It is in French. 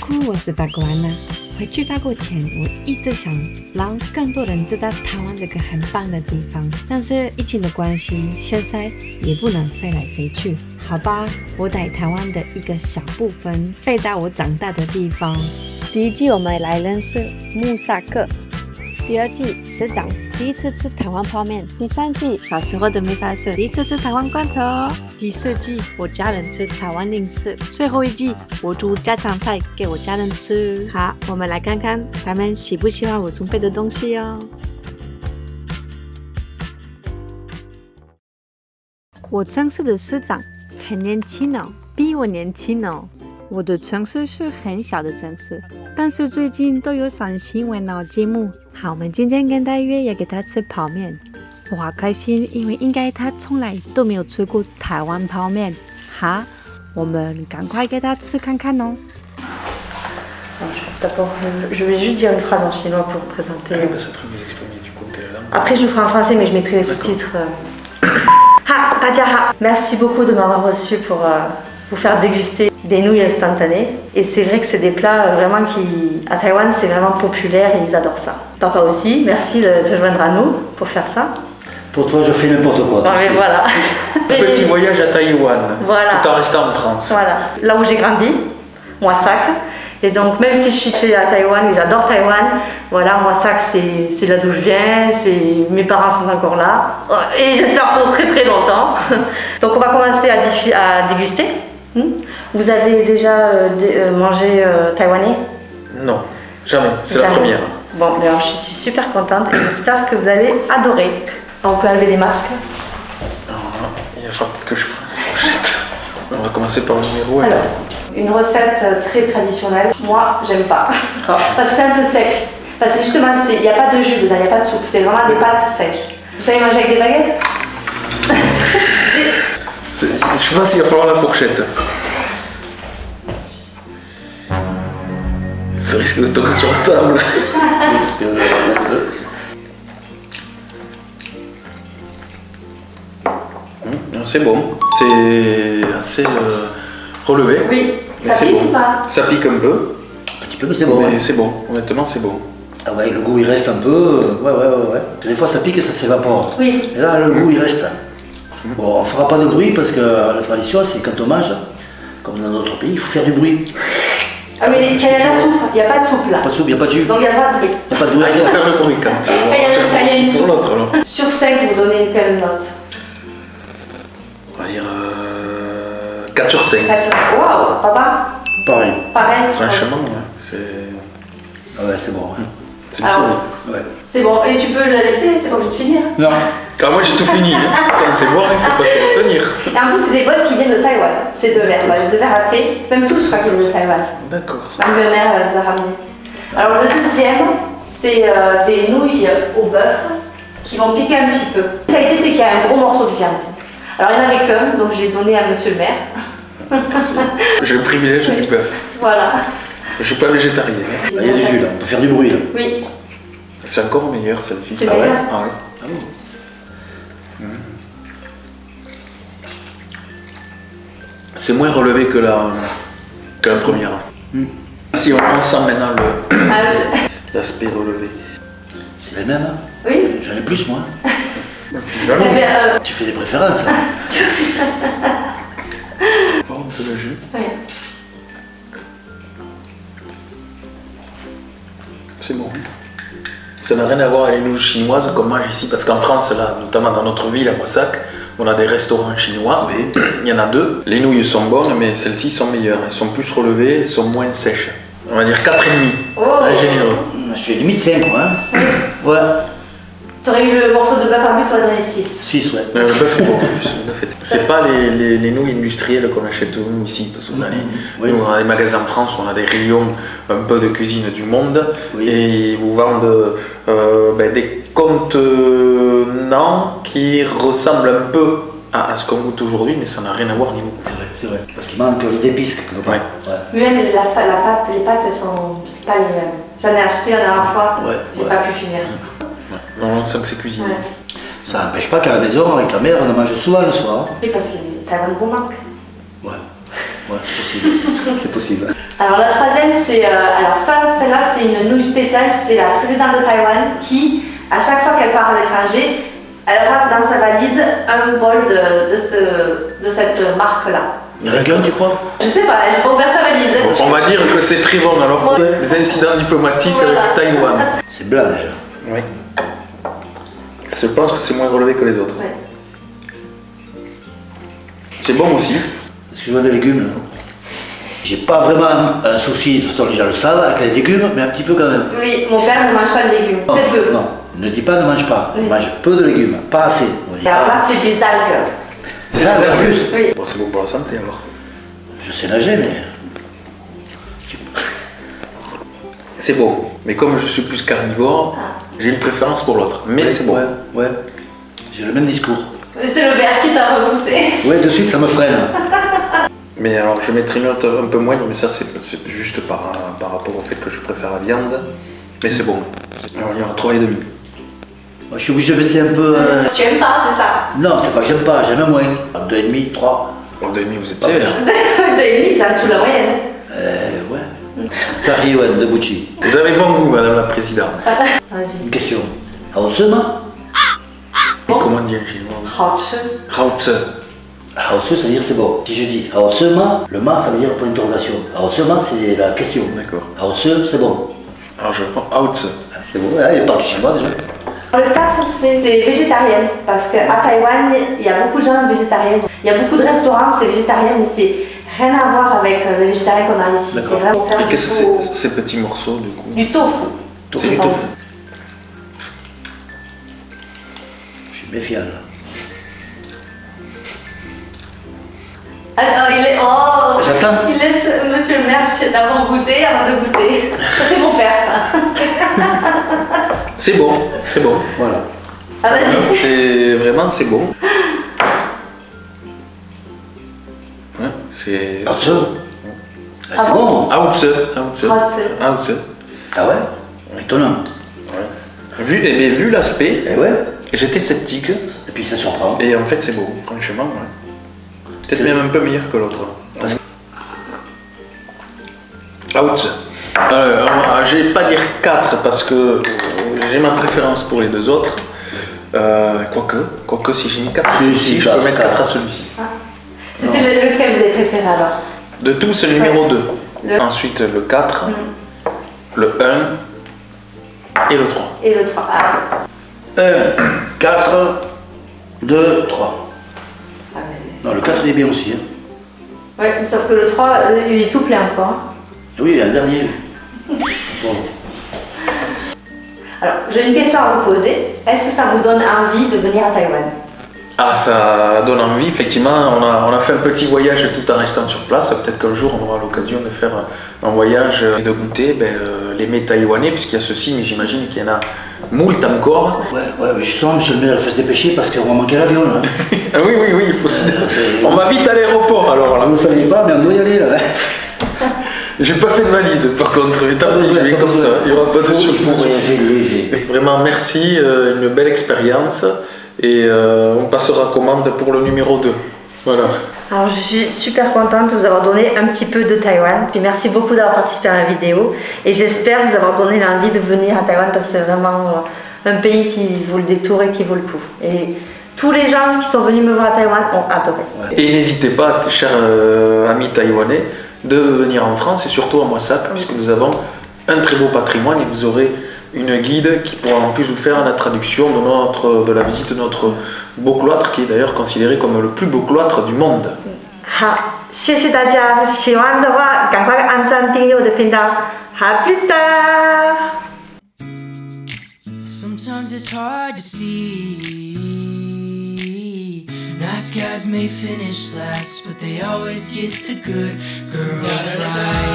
酷，我是法国安娜。回去法国前，我一直想让更多人知道台湾这个很棒的地方，但是疫情的关系，现在也不能飞来飞去。好吧，我带台湾的一个小部分飞到我长大的地方。第一季我们来认识穆萨克。第二季师长第一次吃台湾泡面，第三季小时候的没发生第一次吃台湾罐头，第四季我家人吃台湾零食，最后一季我煮家常菜给我家人吃。好，我们来看看他们喜不喜欢我准备的东西哦。我城市的市长很年轻哦，比我年轻哦。我的城市是很小的城市，但是最近都有上新闻哦节目。好，我们今天跟他约要给他吃泡面，我好开心，因为应该他从来都没有吃过台湾泡面。好，我们赶快给他吃看看哦。D'abord, je vais juste dire une phrase en chinois pour vous présenter. Après, je vous ferai en français, mais je mettrai les sous-titres. Ha, 大家好 Merci beaucoup de m'avoir reçu pour vous faire déguster des nouilles instantanées. Et c'est vrai que c'est des plats vraiment qui, à Taïwan, c'est vraiment populaire et ils adorent ça. Papa aussi, merci de te joindre à nous pour faire ça. Pour toi, je fais n'importe quoi. Non, mais voilà. Petit voyage à Taïwan, voilà. Tout en restant en France. Voilà, là où j'ai grandi, Moissac. Et donc, même si je suis tuée à Taïwan et j'adore Taïwan, voilà, Moissac, c'est là d'où je viens, mes parents sont encore là. Et j'espère pour très très longtemps. Donc, on va commencer à déguster. Vous avez déjà mangé taïwanais? Non, jamais, c'est la première. Bon, alors je suis super contente et j'espère que vous allez adorer. Alors, on peut enlever les masques. Alors, il va falloir peut-être que je prenne la fourchette. On va commencer par le numéro 1. Alors, une recette très traditionnelle, moi j'aime pas. Parce que c'est un peu sec. Parce que justement, il n'y a pas de jus dedans, il n'y a pas de soupe, c'est vraiment des pâtes sèches. Vous savez manger avec des baguettes? Je pense qu'il va falloir la fourchette. Ça risque de tomber sur la table. C'est bon, c'est assez relevé. Oui, ça pique ou pas? Ça pique un peu. Un petit peu, mais c'est bon. Mais c'est bon, honnêtement c'est bon. Ah ouais, le goût il reste un peu. Ouais. Des fois ça pique et ça s'évapore. Oui. Et là, le goût il reste. Bon, on ne fera pas de bruit parce que la tradition, c'est quand on mange, comme dans notre pays, il faut faire du bruit. Ah mais il y a la soupe, il n'y a pas de soupe là. Pas de soupe, il n'y a pas de jus. Donc il n'y a pas de bruit. Il n'y a pas de bruit. Il faut faire le bruit quand il y a une soupe. L'autre, alors. Sur 5, vous donnez quelle note? On va dire 4 sur 5. 4 sur 5. Waouh, papa? Pareil. Pareil. Franchement, c'est... Ah ouais, c'est bon. C'est Ouais. C'est bon, et tu peux la laisser, t'es pas obligé de finir. Non. Car moi j'ai tout fini. Putain, c'est bon, il faut pas se retenir. Et en plus, c'est des bols qui viennent de Taïwan. C'est deux verres. Les deux verres à thé, même tous, je crois qu'ils viennent de Taïwan. D'accord. Même ma mère les a ramenés. Alors, le deuxième, c'est des nouilles au bœuf qui vont piquer un petit peu. La qualité, c'est qu'il y a un gros morceau de viande. Alors, il n'y en avait qu'un, donc je l'ai donné à monsieur le maire. J'ai le privilège du bœuf. Voilà. Je ne suis pas végétarien. Il y a du jus là, on peut faire du bruit là. Oui. C'est encore meilleur celle-ci. C'est meilleur. Ah ouais. Ah bon. C'est moins relevé que la première. Si on sent maintenant l'aspect relevé. C'est les mêmes, hein? Oui. J'en ai plus moi. Évidemment. Tu fais des préférences. Voir un peu le jus. Oui. C'est bon. Ça n'a rien à voir avec les nouilles chinoises qu'on mange ici, parce qu'en France, là, notamment dans notre ville, à Moissac, on a des restaurants chinois, mais il y en a deux. Les nouilles sont bonnes, mais celles-ci sont meilleures. Elles sont plus relevées, elles sont moins sèches. On va dire 4,5. Oh. Généreux. Je fais limite 5 moi. Hein. Ouais. Tu aurais eu le morceau de bœuf en plus, tu aurais donné 6. 6, ouais. Le bœuf est bon en plus. C'est pas les nouilles industrielles qu'on achète nous ici, parce qu'on a nous, on a des magasins en France, on a des rayons un peu de cuisine du monde, et ils vous vendent des contenants qui ressemblent un peu à ce qu'on goûte aujourd'hui, mais ça n'a rien à voir niveau. C'est vrai. Parce qu'il manque les épices. Ouais. Mais même la pâte, les pâtes, elles sont pas les mêmes. J'en ai acheté la dernière fois, j'ai pas pu finir. Non, on sent que c'est cuisiné. Ouais. Ça n'empêche pas qu'à la maison, avec ta mère, on en mange souvent le soir. Oui, parce que t'as un bon manque. Ouais, c'est possible. C'est possible. Alors la troisième, c'est alors celle-là, c'est une nouille spéciale. C'est la présidente de Taïwan qui, à chaque fois qu'elle part à l'étranger, elle aura dans sa valise un bol de cette marque-là. Rien, tu crois? Je sais pas, j'ai pas ouvert sa valise. On va dire que c'est très bon alors. Ouais. Les incidents diplomatiques Voilà. avec Taïwan. C'est blanc déjà. Oui. Je pense que c'est moins relevé que les autres. Ouais. C'est bon aussi. Parce que je vois des légumes là. J'ai pas vraiment un souci, de toute façon les gens le savent, avec les légumes, mais un petit peu quand même. Oui, mon père ne mange pas de légumes. Très peu. Non, ne dis pas ne mange pas. Oui. Mange peu de légumes, pas assez. On Et dit. alors là, c'est des algues. C'est ça en plus. Oui. Bon, c'est bon pour la santé alors. Je sais nager, mais. C'est bon. Mais comme je suis plus carnivore, j'ai une préférence pour l'autre. Mais Ouais, c'est bon. Ouais. J'ai le même discours. C'est le verre qui t'a repoussé. Ouais, de suite ça me freine. Mais alors je mettrai une note un peu moindre, mais ça c'est juste par rapport au fait que je préfère la viande. Mais c'est bon. Alors il y aura 3,5. Moi, je suis obligé de baisser un peu. Tu aimes pas, c'est ça? Non, c'est pas que j'aime pas, j'aime moins. 2,5, 3. Bon, 2,5 vous êtes sévère. 2,5, c'est en dessous de la moyenne. Ouais. Sariwan de Gucci. Vous avez bon goût, madame la présidente. Vas-y. Une question. Haotsema? Et comment dire en chinois? 好吃. Haotse. Haotsu, ça veut dire c'est bon. Si je dis Haotsema, le ma, ça veut dire pour l'interrogation. Haotsema, c'est la question. D'accord. Haotsu, c'est bon. Alors je prends Haotse. C'est bon, ouais, il parle du chinois déjà. Le 4, c'est végétarienne. Parce qu'à Taïwan, il y a beaucoup de gens végétariens. Il y a beaucoup de restaurants, c'est végétarien, mais c'est rien à voir avec le végétarien qu'on a ici. C'est D'accord. vraiment faire Et du qu'est-ce que faux- c'est ces petits morceaux du coup? Du tofu. Tofu. je Du tofu. pense. Je suis méfiant là. Attends, il est. Oh! J'attends. Il laisse monsieur le maire d'abord goûter avant de goûter. Ça, c'est mon père, ça. C'est bon, c'est bon. Voilà. Ah, vas-y. C'est vraiment, c'est bon. Ouais, c'est... Haotsu. Ah C'est bon bon. Haotse. Haotse. Haotse. Ah ouais? Étonnant. Vu l'aspect, Eh ouais. j'étais sceptique. Et puis ça surprend. Et en fait, c'est beau, franchement. Ouais. Peut-être C'est- même un peu meilleur que l'autre. Parce Haotse. Je vais pas dire 4 parce que j'ai ma préférence pour les deux autres. Quoique si j'ai mis 4 à Si, celui-ci, si, je peux mettre 4 à quatre. celui-ci. C'était lequel vous avez préféré alors? De tout, c'est le numéro 2. Le- Ensuite, le 4, le 1 et le 3. Et le 3. Ah, 1, 4, 2, 3. ah, mais- Non, le 4 il est bien aussi. Hein. Ouais, sauf que le 3, il est tout plein encore. Oui, il y a un dernier. Bon. Alors, j'ai une question à vous poser. Est-ce que ça vous donne envie de venir à Taïwan? Ah, ça donne envie, effectivement. On a fait un petit voyage tout en restant sur place. Peut-être qu'un jour, on aura l'occasion de faire un voyage et de goûter les mets taïwanais, puisqu'il y a ceci, mais j'imagine qu'il y en a moult encore. Ouais, mais justement, monsieur le maire, il faut se dépêcher parce qu'on va manquer l'avion là. Ah oui, il faut on va vite à l'aéroport alors là. Vous ne saviez pas, mais on doit y aller là. J'ai pas fait de valise par contre, mais tant pis, je vais comme ça, il n'y aura pas de Il faut surprise. voyager léger. Vraiment merci, une belle expérience et on passera commande pour le numéro 2. Voilà. Alors, je suis super contente de vous avoir donné un petit peu de Taïwan. Puis merci beaucoup d'avoir participé à la vidéo. Et j'espère vous avoir donné l'envie de venir à Taïwan parce que c'est vraiment un pays qui vaut le détour et qui vaut le coup. Et tous les gens qui sont venus me voir à Taïwan ont adoré. Et n'hésitez pas, chers amis taïwanais, de venir en France et surtout à Moissac, puisque nous avons un très beau patrimoine et vous aurez une guide qui pourra en plus vous faire la traduction de la visite de notre beau cloître, qui est d'ailleurs considéré comme le plus beau cloître du monde. 好，谢谢大家，喜欢的话赶快按赞订阅我的频道。好，plus tard。 Sometimes it's hard to see. Nice guys may finish last, but they always get the good girls right.